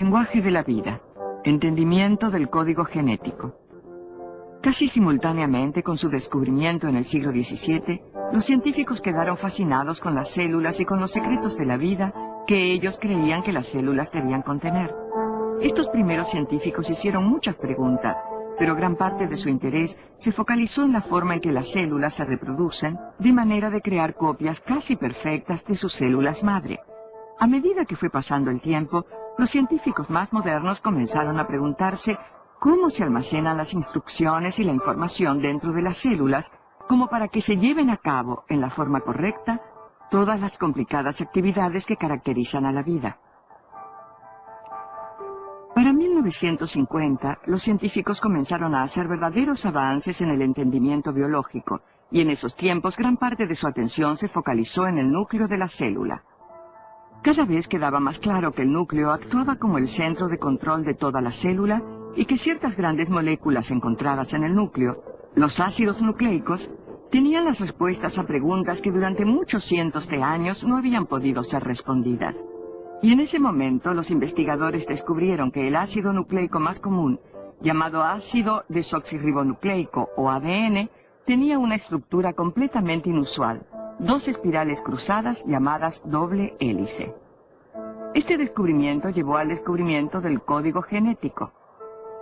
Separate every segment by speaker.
Speaker 1: Lenguaje de la vida. Entendimiento del código genético. Casi simultáneamente con su descubrimiento en el siglo XVII, los científicos quedaron fascinados con las células y con los secretos de la vida que ellos creían que las células debían contener. Estos primeros científicos hicieron muchas preguntas, pero gran parte de su interés se focalizó en la forma en que las células se reproducen, de manera de crear copias casi perfectas de sus células madre. A medida que fue pasando el tiempo, los científicos más modernos comenzaron a preguntarse cómo se almacenan las instrucciones y la información dentro de las células, como para que se lleven a cabo en la forma correcta todas las complicadas actividades que caracterizan a la vida. Para 1950, los científicos comenzaron a hacer verdaderos avances en el entendimiento biológico, y en esos tiempos gran parte de su atención se focalizó en el núcleo de la célula. Cada vez quedaba más claro que el núcleo actuaba como el centro de control de toda la célula y que ciertas grandes moléculas encontradas en el núcleo, los ácidos nucleicos, tenían las respuestas a preguntas que durante muchos cientos de años no habían podido ser respondidas. Y en ese momento los investigadores descubrieron que el ácido nucleico más común, llamado ácido desoxirribonucleico o ADN, tenía una estructura completamente inusual, dos espirales cruzadas llamadas doble hélice. Este descubrimiento llevó al descubrimiento del código genético.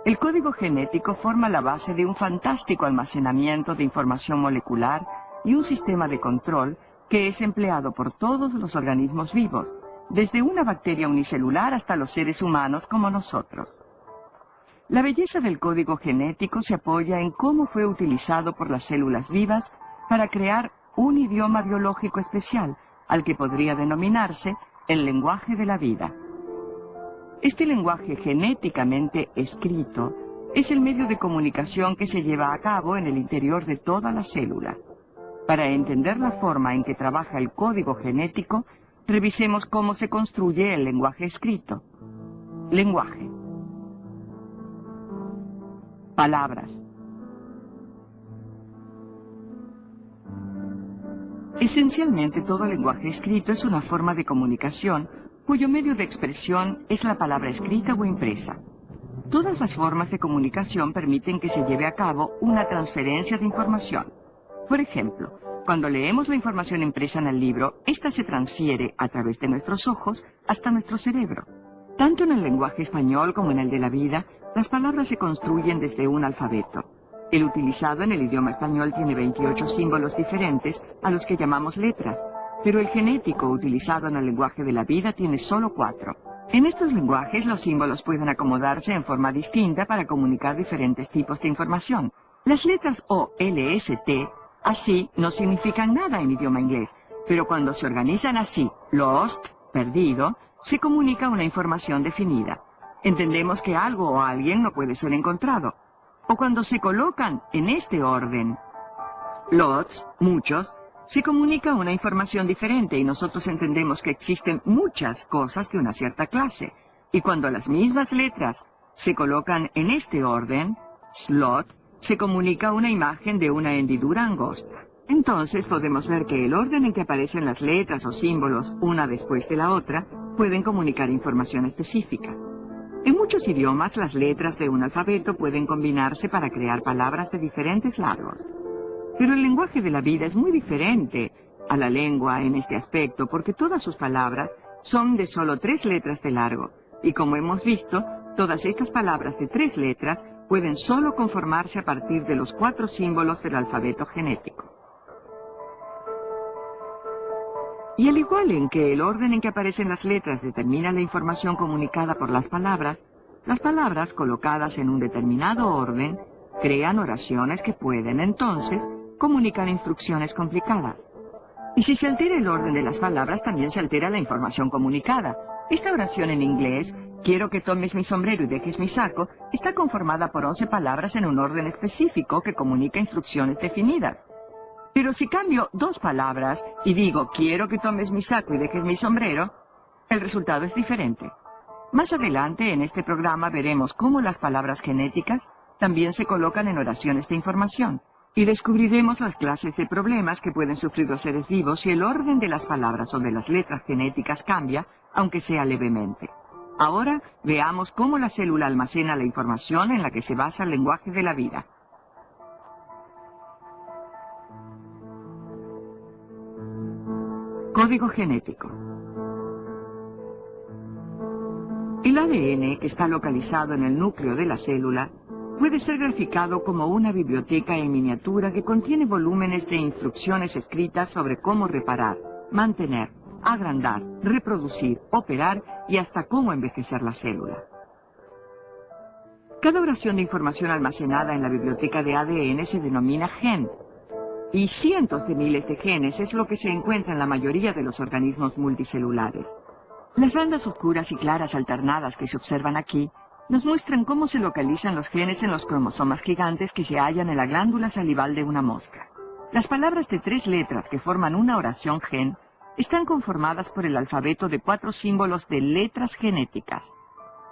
Speaker 1: El código genético forma la base de un fantástico almacenamiento de información molecular y un sistema de control que es empleado por todos los organismos vivos, desde una bacteria unicelular hasta los seres humanos como nosotros. La belleza del código genético se apoya en cómo fue utilizado por las células vivas para crear un idioma biológico especial, al que podría denominarse el lenguaje de la vida. Este lenguaje genéticamente escrito es el medio de comunicación que se lleva a cabo en el interior de toda la célula. Para entender la forma en que trabaja el código genético, revisemos cómo se construye el lenguaje escrito. Lenguaje. Palabras. Esencialmente todo lenguaje escrito es una forma de comunicación cuyo medio de expresión es la palabra escrita o impresa. Todas las formas de comunicación permiten que se lleve a cabo una transferencia de información. Por ejemplo, cuando leemos la información impresa en el libro, esta se transfiere a través de nuestros ojos hasta nuestro cerebro. Tanto en el lenguaje español como en el de la vida, las palabras se construyen desde un alfabeto. El utilizado en el idioma español tiene 28 símbolos diferentes a los que llamamos letras, pero el genético utilizado en el lenguaje de la vida tiene solo 4. En estos lenguajes los símbolos pueden acomodarse en forma distinta para comunicar diferentes tipos de información. Las letras O, L, S, T, así, no significan nada en idioma inglés, pero cuando se organizan así, lost, perdido, se comunica una información definida. Entendemos que algo o alguien no puede ser encontrado. O cuando se colocan en este orden, lots, muchos, se comunica una información diferente y nosotros entendemos que existen muchas cosas de una cierta clase. Y cuando las mismas letras se colocan en este orden, slot, se comunica una imagen de una hendidura angosta. Entonces podemos ver que el orden en que aparecen las letras o símbolos una después de la otra pueden comunicar información específica. En muchos idiomas las letras de un alfabeto pueden combinarse para crear palabras de diferentes largos. Pero el lenguaje de la vida es muy diferente a la lengua en este aspecto porque todas sus palabras son de solo 3 letras de largo. Y como hemos visto, todas estas palabras de 3 letras pueden solo conformarse a partir de los 4 símbolos del alfabeto genético. Y al igual en que el orden en que aparecen las letras determina la información comunicada por las palabras colocadas en un determinado orden crean oraciones que pueden entonces comunicar instrucciones complicadas. Y si se altera el orden de las palabras, también se altera la información comunicada. Esta oración en inglés, quiero que tomes mi sombrero y dejes mi saco, está conformada por 11 palabras en un orden específico que comunica instrucciones definidas. Pero si cambio 2 palabras y digo, quiero que tomes mi saco y dejes mi sombrero, el resultado es diferente. Más adelante en este programa veremos cómo las palabras genéticas también se colocan en oraciones de información. Y descubriremos las clases de problemas que pueden sufrir los seres vivos si el orden de las palabras o de las letras genéticas cambia, aunque sea levemente. Ahora veamos cómo la célula almacena la información en la que se basa el lenguaje de la vida. Código genético. El ADN, que está localizado en el núcleo de la célula, puede ser graficado como una biblioteca en miniatura que contiene volúmenes de instrucciones escritas sobre cómo reparar, mantener, agrandar, reproducir, operar y hasta cómo envejecer la célula. Cada oración de información almacenada en la biblioteca de ADN se denomina gen, y cientos de miles de genes es lo que se encuentra en la mayoría de los organismos multicelulares. Las bandas oscuras y claras alternadas que se observan aquí nos muestran cómo se localizan los genes en los cromosomas gigantes que se hallan en la glándula salival de una mosca. Las palabras de 3 letras que forman una oración gen están conformadas por el alfabeto de 4 símbolos de letras genéticas.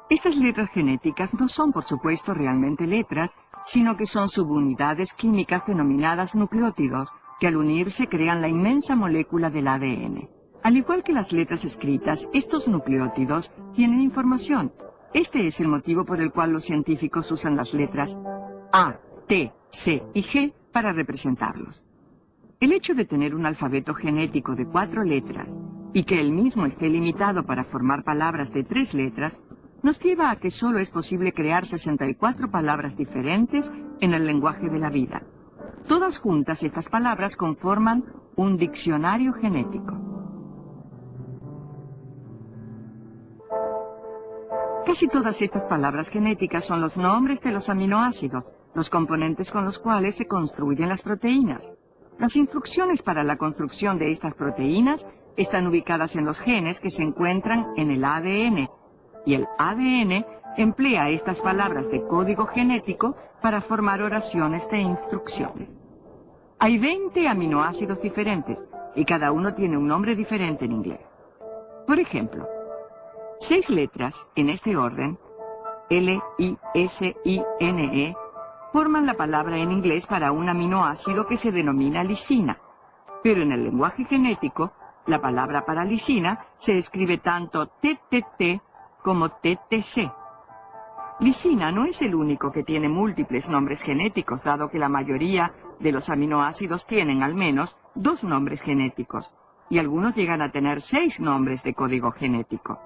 Speaker 1: Estas letras genéticas no son, por supuesto, realmente letras, sino que son subunidades químicas denominadas nucleótidos, que al unirse crean la inmensa molécula del ADN. Al igual que las letras escritas, estos nucleótidos tienen información. Este es el motivo por el cual los científicos usan las letras A, T, C y G para representarlos. El hecho de tener un alfabeto genético de 4 letras y que el mismo esté limitado para formar palabras de 3 letras, nos lleva a que solo es posible crear 64 palabras diferentes en el lenguaje de la vida. Todas juntas estas palabras conforman un diccionario genético. Casi todas estas palabras genéticas son los nombres de los aminoácidos, los componentes con los cuales se construyen las proteínas. Las instrucciones para la construcción de estas proteínas están ubicadas en los genes que se encuentran en el ADN, y el ADN emplea estas palabras de código genético para formar oraciones de instrucciones. Hay 20 aminoácidos diferentes, y cada uno tiene un nombre diferente en inglés. Por ejemplo, 6 letras, en este orden, L, I, S, I, N, E, forman la palabra en inglés para un aminoácido que se denomina lisina. Pero en el lenguaje genético, la palabra para lisina se escribe tanto TTT como TTC. Lisina no es el único que tiene múltiples nombres genéticos, dado que la mayoría de los aminoácidos tienen al menos 2 nombres genéticos, y algunos llegan a tener 6 nombres de código genético.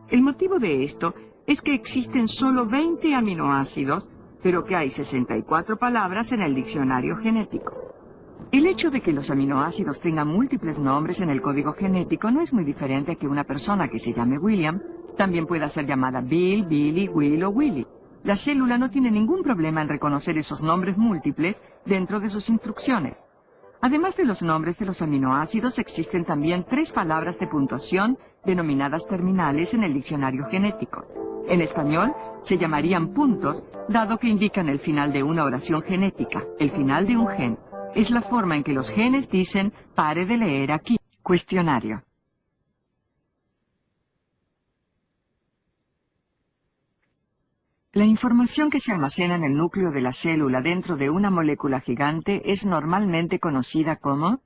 Speaker 1: El motivo de esto es que existen solo 20 aminoácidos, pero que hay 64 palabras en el diccionario genético. El hecho de que los aminoácidos tengan múltiples nombres en el código genético no es muy diferente a que una persona que se llame William también pueda ser llamada Bill, Billy, Will o Willy. La célula no tiene ningún problema en reconocer esos nombres múltiples dentro de sus instrucciones. Además de los nombres de los aminoácidos, existen también 3 palabras de puntuación denominadas terminales en el diccionario genético. En español, se llamarían puntos, dado que indican el final de una oración genética, el final de un gen. Es la forma en que los genes dicen, pare de leer aquí. Cuestionario. La información que se almacena en el núcleo de la célula dentro de una molécula gigante es normalmente conocida como...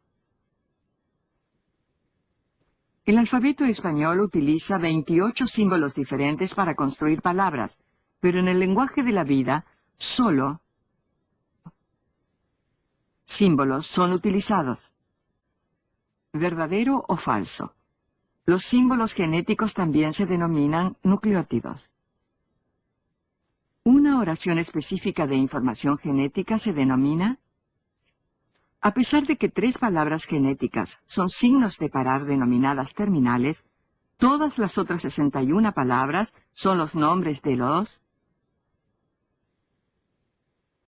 Speaker 1: El alfabeto español utiliza 28 símbolos diferentes para construir palabras, pero en el lenguaje de la vida, solo símbolos son utilizados. ¿Verdadero o falso? Los símbolos genéticos también se denominan nucleótidos. Una oración específica de información genética se denomina... A pesar de que 3 palabras genéticas son signos de parar denominadas terminales, todas las otras 61 palabras son los nombres de los